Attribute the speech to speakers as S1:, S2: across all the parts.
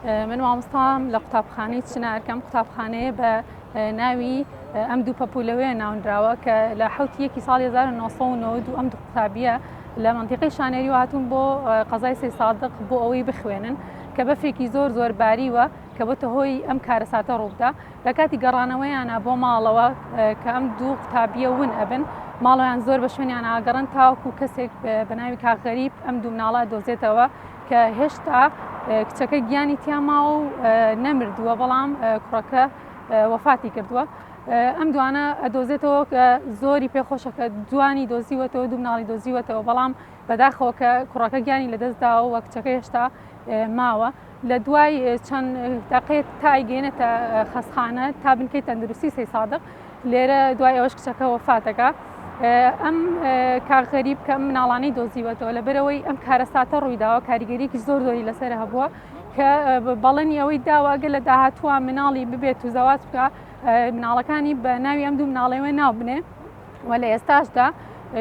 S1: من مامۆستام لە قوتابخانەی چنارکەم قوتابخانەیە بە ناوی ئەم دوو پەپولەوەیە ناونراوە کە لە حوتی ساڵی 1992 ئەم دوو قوتابیە لە منتیقەی شانێری هاتوون بۆ قەزای سەی سادق بۆ ئەوەی بخوێنن کە بەفرێکی زۆر باریوە کە بۆتە هۆی ئەم کارەساتە ڕووبدا لە کاتی گەڕانەوەیانە بۆ ماڵەوە کە ئەم دوو قوتابیە ون ئەبن ماڵەوەیان زۆر بە شوێنیان ئاگەڕن تاوەکو کەسێک بە ناوی کاغەریب ئەم دوو مناڵە دۆزێتەوە کە هێشتا کچەکە گیانی تیاماوە و نەمردووە بەڵام کوڕەکە وەفاتی کردووە. ئەم دوانە ئەدۆزێتەوە کە زۆری پێخۆشەکە دوانی دۆزیوەتەوە دوو مناڵی دۆزیوەتەوە بەڵام بەداخەوە کە کوڕەکە گیانی لەدەستداوە و کچەکە هێشتا ماوە. لە دوای چەند دقەیەک تا ئایگەێنێتە خەستخانە تا بنکەی تەندروستی سەی سادق لێرە دوای ئەوەش کچەکە وەفاتەکە. ئەم کاغەریب کە مناڵانەی دۆزیوەتەوە لەبەرەوەی ئەم کارەساتە ڕوویداوە کاریگەریەکی زۆری لەسەر هەبووە کە بەڵێنی ئەوەی داواگە لە داهاتووە مناڵی ببێت و زەواج بکە مناڵەکانی بە ناوی ئەم دوو مناڵەوە ناوبنێ و لە ئێستاشدا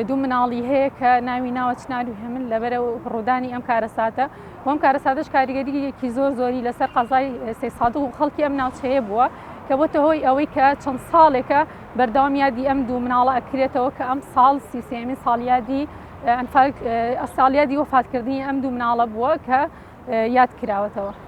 S1: دوو مناڵی هەیە کە ناوی ناوە چنار و هێمن لەبەرە ڕوودانی ئەم کارەساتە و ئەم کارەساتەش کاریگەریەکی زۆری لەسەر قەزای سەی سادق و خەڵکی ئەم ناوچەیە بووە کە بۆتە هۆی ئەوەی کە چەند ساڵێکە بەردەوام یادی ئەم دوو مناڵە ئەکرێتەوە کە ئەم ساڵ سیسێمی ساڵیادی وەفاتکردنی ئەم دوو مناڵە بووە کە یاد کراوەتەوە.